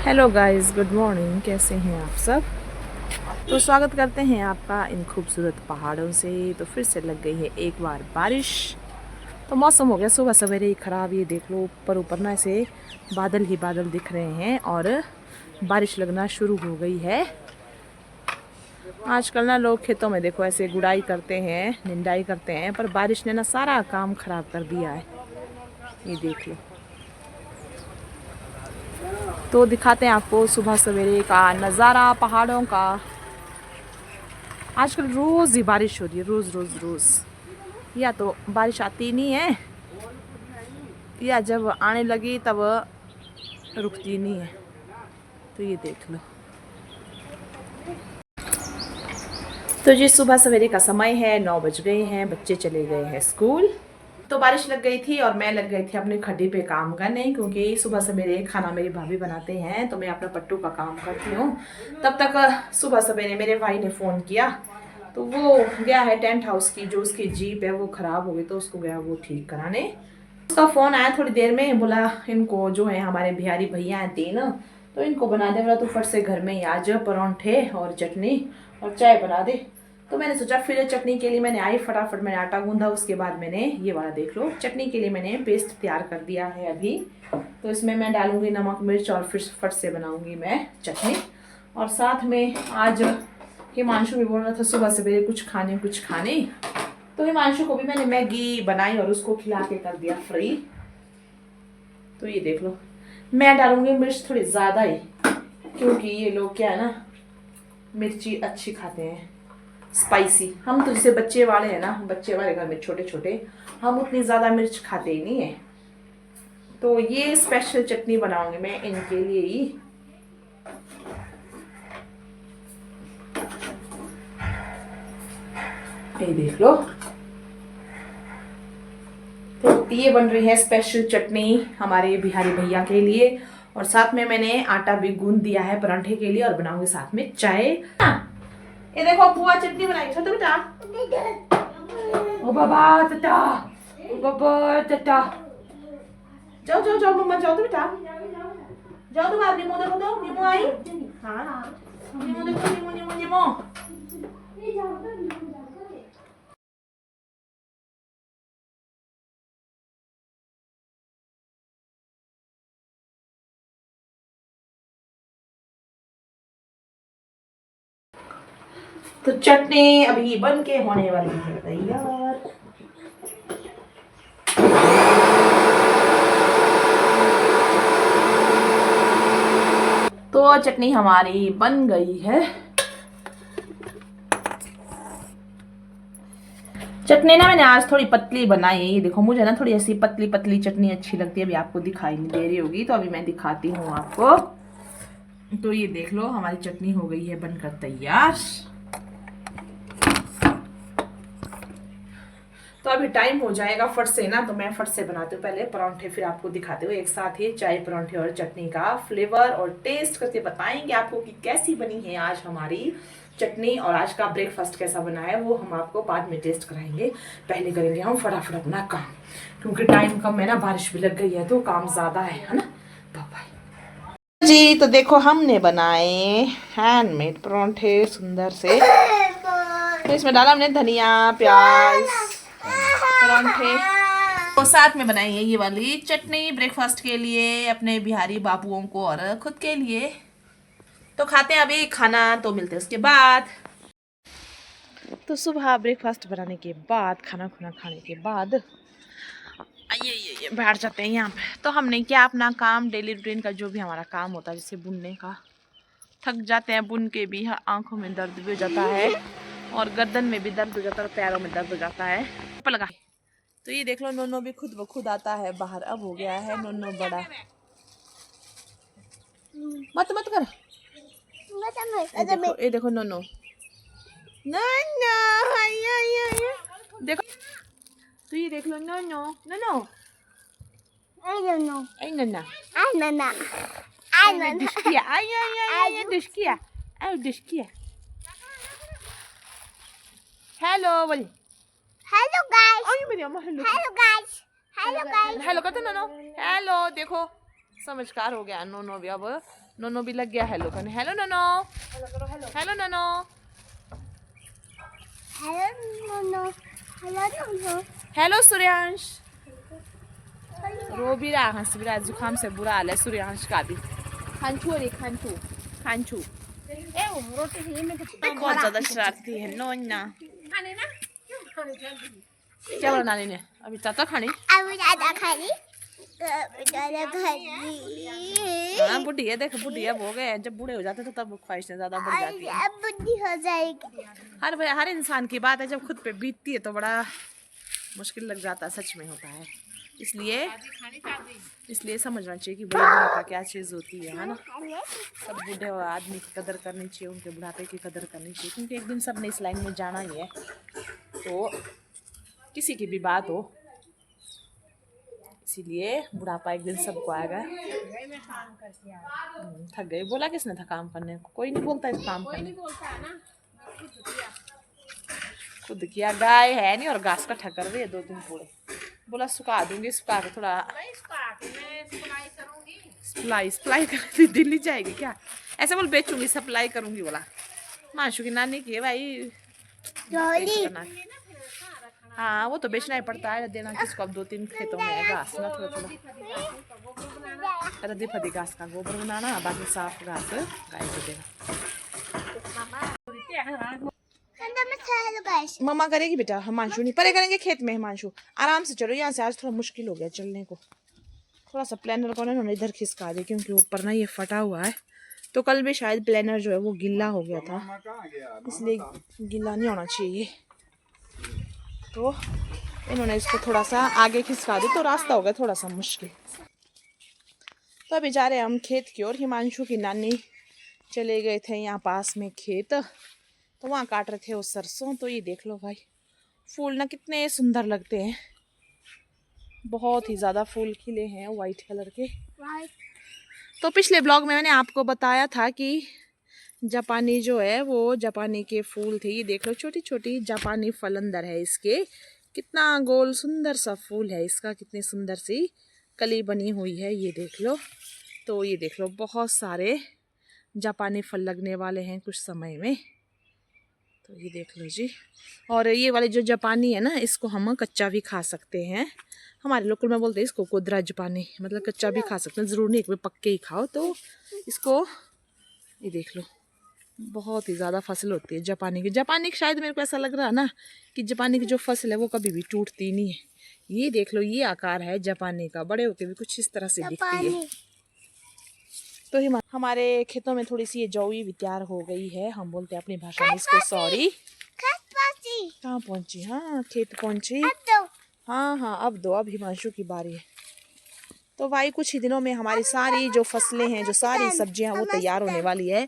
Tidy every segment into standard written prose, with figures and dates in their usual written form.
Hello guys, good morning. कैसे हैं आप सब? तो स्वागत करते हैं आपका इन खूबसूरत पहाड़ों से। तो फिर से लग गई है एक बार बारिश। तो मौसम हो गया सुबह सवेरे ही ख़राब। ये देख लो, ऊपर ऊपर ना ऐसे बादल ही बादल दिख रहे हैं और बारिश लगना शुरू हो गई है। आजकल ना लोग खेतों में देखो ऐसे गुड़ाई करते हैं, निंदाई करते हैं, पर बारिश ने ना सारा काम ख़राब कर दिया है। ये देख लो। तो दिखाते हैं आपको सुबह सवेरे का नज़ारा पहाड़ों का। आजकल रोज़ ही बारिश हो रही है, रोज़ रोज़ रोज़। या तो बारिश आती नहीं है, या जब आने लगी तब रुकती नहीं है। तो ये देख लो। तो जी सुबह सवेरे का समय है, 9 बज गए हैं, बच्चे चले गए हैं स्कूल। तो बारिश लग गई थी और मैं लग गई थी अपनी खड्डी पे काम करने, क्योंकि सुबह सवेरे खाना मेरी भाभी बनाते हैं तो मैं अपना पट्टू का काम करती हूँ। तब तक सुबह सवेरे मेरे भाई ने फ़ोन किया, तो वो गया है टेंट हाउस की जो उसकी जीप है वो ख़राब हो गई, तो उसको गया वो ठीक कराने। उसका फ़ोन आया थोड़ी देर में, बोला इनको जो है हमारे बिहारी भैया हैं 3, तो इनको बना दे। बोला तो फट से घर में ही आज परांठे और चटनी और चाय बना दे। तो मैंने सोचा फिर चटनी के लिए मैंने आई, फटाफट मैंने आटा गूंदा। उसके बाद मैंने ये वाला देख लो, चटनी के लिए मैंने पेस्ट तैयार कर दिया है अभी। तो इसमें मैं डालूंगी नमक मिर्च और फिर फट से बनाऊंगी मैं चटनी। और साथ में आज हिमांशु भी बोल रहा था सुबह सवेरे कुछ खाने, तो हिमांशु को भी मैंने मैगी बनाई और उसको खिला के कर दिया फ्री। तो ये देख लो, मैं डालूंगी मिर्च थोड़ी ज़्यादा ही, क्योंकि ये लोग क्या है ना मिर्ची अच्छी खाते हैं, स्पाइसी। हम तो जैसे बच्चे वाले हैं ना, बच्चे वाले घर में छोटे छोटे, हम उतनी ज़्यादा मिर्च खाते ही नहीं है। तो ये स्पेशल चटनी बनाऊंगी मैं इनके लिए ही। ये देख लो, तो ये बन रही है स्पेशल चटनी हमारे बिहारी भैया के लिए। और साथ में मैंने आटा भी गूंद दिया है परांठे के लिए और बनाऊंगी साथ में चाय। ये देखो पुआ चटनी बनाई था तो बेटा। ओ बाबा टटा, ओ बाबा टटा। जाओ जाओ जाओ मम्मा, जाओ तो बेटा, जाओ तो बाहर। नींबू देखो तो, नींबू आई। हाँ नींबू देखो, नींबू नींबू नींबू। तो चटनी अभी बन के होने वाली है तैयार। तो चटनी हमारी बन गई है। चटनी ना मैंने आज थोड़ी पतली बनाई है। ये देखो, मुझे ना थोड़ी ऐसी पतली पतली चटनी अच्छी लगती है। अभी आपको दिखाई नहीं दे रही होगी, तो अभी मैं दिखाती हूँ आपको। तो ये देख लो, हमारी चटनी हो गई है बनकर तैयार। तो अभी टाइम हो जाएगा फट से ना, तो मैं फट से बनाती हूँ पहले परांठे, फिर आपको दिखाते हुए एक साथ ही चाय परांठे और चटनी का फ्लेवर और टेस्ट करके बताएंगे आपको कि कैसी बनी है आज हमारी चटनी। और आज का ब्रेकफास्ट कैसा बना है वो हम आपको बाद में टेस्ट कराएंगे। पहले करेंगे हम फटाफट अपना काम, क्योंकि टाइम कम है ना, बारिश भी लग गई है तो काम ज़्यादा है ना। बाय जी। तो देखो, हमने बनाए हैंडमेड परांठे सुंदर से। तो इसमें डाला हमने धनिया प्याज परांठे, तो साथ में बनाई है ये वाली चटनी ब्रेकफास्ट के लिए अपने बिहारी बाबुओं को और खुद के लिए। तो खाते हैं अभी खाना, तो मिलते हैं उसके बाद। तो सुबह ब्रेकफास्ट बनाने के बाद, खाना खुना खाने के बाद ये बैठ जाते हैं यहाँ पे। तो हमने क्या अपना काम, डेली रूटीन का जो भी हमारा काम होता है, जैसे बुनने का, थक जाते हैं बुन के भी, आंखों में दर्द भी हो जाता है और गर्दन में भी दर्द हो जाता है और पैरों में दर्द हो जाता है। लगा। तो ये देख लो, नोनो भी खुद ब खुद आता है बाहर। अब हो गया है नोनो बड़ा। मत मत कर। ये देखो नोनो, नोनो देखो। तो ये देख लो, नोनो नोनो आई नन्ना दुष्किया, आई दुष्किया, आई दुष्किया। हेलो बोल। हेलो गाइस, आई मेरी अम्मा hello. Hello guys, hello guys. Hello कहते नोनो, हेलो देखो। समझदार हो गया नोनो भी। अब नोनो भी लग गया हेलो करने। Hello Nono, hello Nono, hello Suryansh. रो भी रहा, हंस भी रहा, जुकाम से बुरा हाल है सूर्यांश का भी। खांचू और खांचू खांचू बहुत ज्यादा शरारती है नोना। क्या बोला नानी ने? अभी चाचा खानी, हाँ बुढ़ी है, देख बुढ़ी अब हो गए, जब बूढ़े हो जाते तो तब ख्वाहिशें ज्यादा बढ़ जाती है। अब बुद्धि हो जाएगी। हर इंसान की बात है, जब खुद पे बीतती है तो बड़ा मुश्किल लग जाता है, सच में होता है। इसलिए समझना चाहिए कि बड़े बुढ़ापा क्या चीज़ होती है ना। सब बूढ़े आदमी की कदर करनी चाहिए, उनके बुढ़ापे की कदर करनी चाहिए, क्योंकि एक दिन सबने इस लाइन में जाना ही है। तो किसी की भी बात हो, इसीलिए बुढ़ापा एक दिन सबको आएगा। थक गई, बोला किसने था काम करने को? कोई नहीं बोलता इस काम करने। खुद किया, गाय है नहीं और घास का ठकर रही है 2-3 पूरे। बोला सुखा दूंगी, सुखा के थोड़ा सप्लाई कर दिल्ली जाएगी क्या? ऐसे बोल बेचूंगी, सप्लाई करूंगी। बोला माशू की नानी की है भाई। हाँ वो तो बेचना ही पड़ता है, देना किसको? अब 2-3 खेतों में है घास ना, थोड़ा थोड़ा रद्दी फद्दी घास का गोबर बनाना, बाकी साफ घास गाय को देना। मम्मा करेगी बेटा, हिमांशु नहीं परे करेंगे खेत में। हिमांशु आराम से चलो, यहाँ से आज थोड़ा मुश्किल हो गया चलने को। थोड़ा सा प्लानर को ना इधर खिसका दे, क्योंकि ऊपर ना ये फटा हुआ है। तो कल भी शायद प्लानर जो है वो गिल्ला हो गया था, इसलिए गिल्ला नहीं होना चाहिए। तो इन्होंने इसको थोड़ा सा आगे खिसका दी, तो रास्ता हो गया थोड़ा सा मुश्किल। तो अभी जा रहे हैं हम खेत की ओर। हिमांशु की नानी चले गए थे यहाँ पास में खेत, तो वहाँ काट रहे थे वो सरसों। तो ये देख लो भाई, फूल ना कितने सुंदर लगते हैं, बहुत ही ज़्यादा फूल खिले हैं वाइट कलर के। तो पिछले ब्लॉग में मैंने आपको बताया था कि जापानी जो है वो जापानी के फूल थे। ये देख लो छोटी छोटी जापानी फल अंदर है इसके, कितना गोल सुंदर सा फूल है इसका, कितनी सुंदर सी कली बनी हुई है, ये देख लो। तो ये देख लो बहुत सारे जापानी फल लगने वाले हैं कुछ समय में। तो ये देख लो जी। और ये वाले जो जापानी है ना, इसको हम कच्चा भी खा सकते हैं। हमारे लोकल में बोलते हैं इसको कोदरा जापानी, मतलब कच्चा भी खा सकते हैं, ज़रूर नहीं एक पक्के ही खाओ। तो इसको ये देख लो, बहुत ही ज़्यादा फसल होती है जापानी की। जापानी की शायद मेरे को ऐसा लग रहा है ना कि जापानी की जो फसल है वो कभी भी टूटती नहीं है। ये देख लो, ये आकार है जापानी का, बड़े होके भी कुछ इस तरह से दिखती है। तो हमारे खेतों में थोड़ी सी ये जौई भी तैयार हो गई है, हम बोलते हैं अपनी भाषा में इसको सॉरी। कहाँ पहुँची? हाँ खेत पहुँची। हाँ अब दो, अब हिमांशु की बारी है। तो भाई कुछ ही दिनों में हमारी सारी जो फसलें हैं, जो सारी सब्जियां वो तैयार होने वाली है।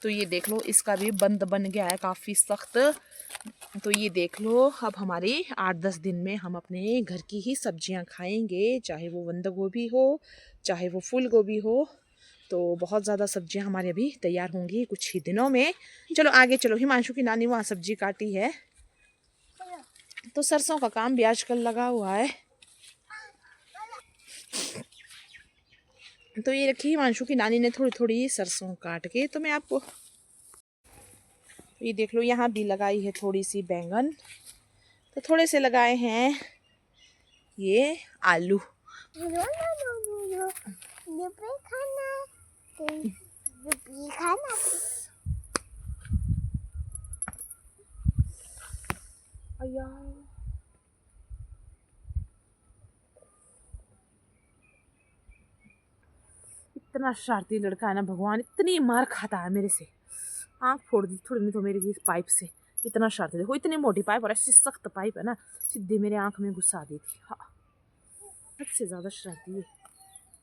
तो ये देख लो, इसका भी बंद बन गया है काफ़ी सख्त। तो ये देख लो, अब हमारी 8-10 दिन में हम अपने घर की ही सब्जियां खाएंगे, चाहे वो बंद गोभी हो, चाहे वो फूल गोभी हो। तो बहुत ज़्यादा सब्जियां हमारी अभी तैयार होंगी कुछ ही दिनों में। चलो आगे चलो, हिमांशु की नानी वहाँ सब्जी काटी है। तो सरसों का काम भी आजकल लगा हुआ है। तो ये रखी हिमांशु की नानी ने थोड़ी थोड़ी सरसों काट के। तो मैं आपको ये देख लो, यहाँ भी लगाई है थोड़ी सी बैंगन, तो थोड़े से लगाए हैं ये आलू। इतना शरारती लड़का है ना, भगवान इतनी मार खाता है मेरे से। आँख फोड़ दी थोड़ी नहीं तो मेरी इस पाइप से, इतना शरारती। देखो इतनी मोटी पाइप और ऐसी सख्त पाइप है ना, सीधे मेरे आँख में घुसा दी थी। हाँ हद से ज़्यादा शरारती है।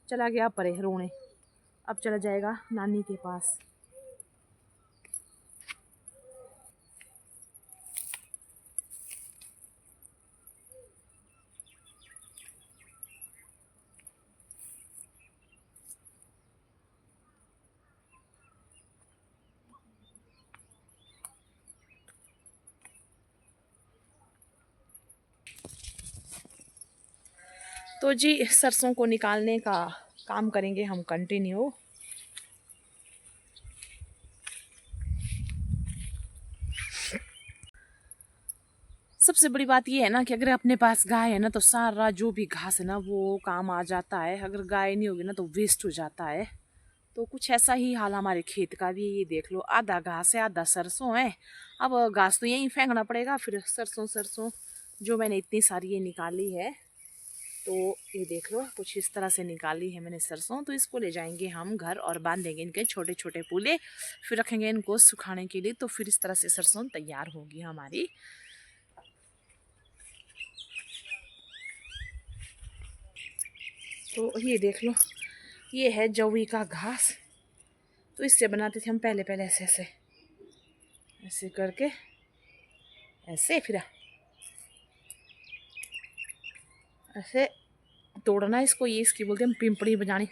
चला गया परे रोने, अब चला जाएगा नानी के पास। तो जी सरसों को निकालने का काम करेंगे हम कंटिन्यू। सबसे बड़ी बात ये है ना कि अगर अपने पास गाय है ना तो सारा जो भी घास है ना वो काम आ जाता है। अगर गाय नहीं होगी ना तो वेस्ट हो जाता है। तो कुछ ऐसा ही हाल हमारे खेत का भी। ये देख लो, आधा घास है आधा सरसों है। अब घास तो यहीं फेंकना पड़ेगा, फिर सरसों सरसों जो मैंने इतनी सारी ये निकाली है। तो ये देख लो, कुछ इस तरह से निकाली है मैंने सरसों। तो इसको ले जाएंगे हम घर और बांधेंगे इनके छोटे छोटे पूले, फिर रखेंगे इनको सुखाने के लिए। तो फिर इस तरह से सरसों तैयार होगी हमारी। तो ये देख लो, ये है जवी का घास। तो इससे बनाते थे हम पहले पहले ऐसे ऐसे ऐसे करके, ऐसे फिर ऐसे तोड़ना इसको। ये इसकी बोलते हैं पिंपड़ी बजानी।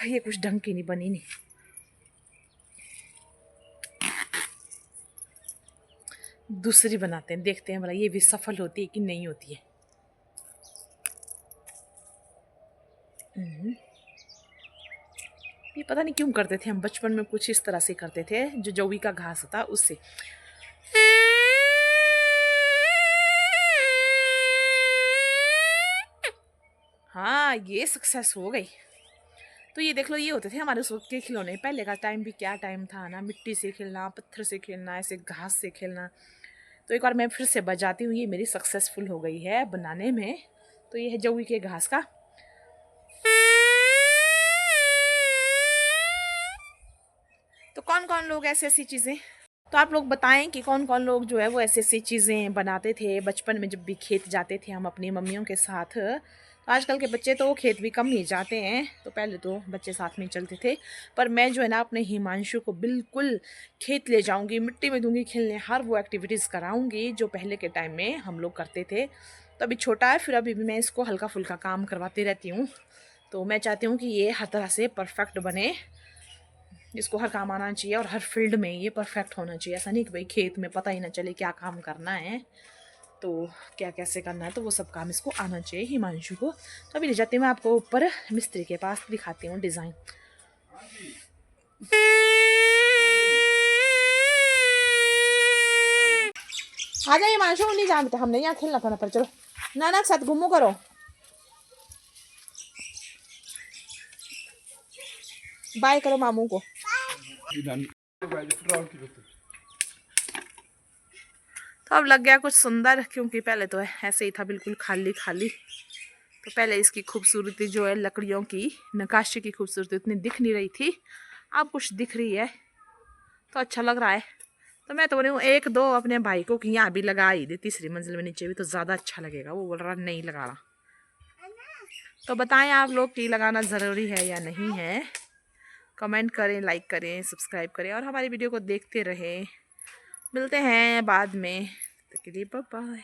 ये कुछ ढंग की नहीं बनी, नहीं। दूसरी बनाते हैं, देखते हैं भला ये भी सफल होती है कि नहीं होती है। ये पता नहीं क्यों करते थे हम बचपन में, कुछ इस तरह से करते थे। जो जवी का घास होता उससे। हाँ, ये सक्सेस हो गई। तो ये देख लो, ये होते थे हमारे उस वक्त के खिलौने। पहले का टाइम भी क्या टाइम था ना, मिट्टी से खेलना, पत्थर से खेलना, ऐसे घास से खेलना। तो एक बार मैं फिर से बजाती हूँ, ये मेरी सक्सेसफुल हो गई है बनाने में। तो ये है जवी के घास का। तो कौन कौन लोग ऐसी ऐसी चीज़ें, तो आप लोग बताएं कि कौन कौन लोग जो है वो ऐसी ऐसी चीज़ें बनाते थे बचपन में जब भी खेत जाते थे हम अपनी मम्मियों के साथ। तो आजकल के बच्चे तो खेत भी कम ही जाते हैं। तो पहले तो बच्चे साथ में चलते थे। पर मैं जो है ना अपने हिमांशु को बिल्कुल खेत ले जाऊंगी, मिट्टी में दूंगी खेलने, हर वो एक्टिविटीज़ कराऊंगी जो पहले के टाइम में हम लोग करते थे। तो अभी छोटा है, फिर अभी भी मैं इसको हल्का फुल्का काम करवाती रहती हूँ। तो मैं चाहती हूँ कि ये हर तरह से परफेक्ट बने, इसको हर काम आना चाहिए और हर फील्ड में ये परफेक्ट होना चाहिए। ऐसा नहीं कि भाई खेत में पता ही ना चले क्या काम करना है, तो क्या कैसे करना है, तो वो सब काम इसको आना चाहिए हिमांशु को। तो अभी ले जाती हूँ मैं आपको ऊपर मिस्त्री के पास, दिखाती हूँ डिज़ाइन। आ जाइए हिमांशु, नहीं जानते हमने यहाँ खेलना था ना, पर चलो नाना के साथ घूमो करो, बाय करो मामू को। तो अब लग गया कुछ सुंदर, क्योंकि पहले तो ऐसे ही था बिल्कुल खाली खाली। तो पहले इसकी खूबसूरती जो है लकड़ियों की नक्काशी की खूबसूरती उतनी दिख नहीं रही थी, अब कुछ दिख रही है तो अच्छा लग रहा है। तो मैं तो बोल रही हूँ एक दो अपने भाई को कि यहाँ भी लगा ही दे, तीसरी मंजिल में नीचे भी तो ज़्यादा अच्छा लगेगा। वो बोल रहा नहीं लगा रहा। तो बताएं आप लोग कि लगाना ज़रूरी है या नहीं है, कमेंट करें, लाइक करें, सब्सक्राइब करें और हमारी वीडियो को देखते रहें। मिलते हैं बाद में, तब तक के लिए बाय बाय।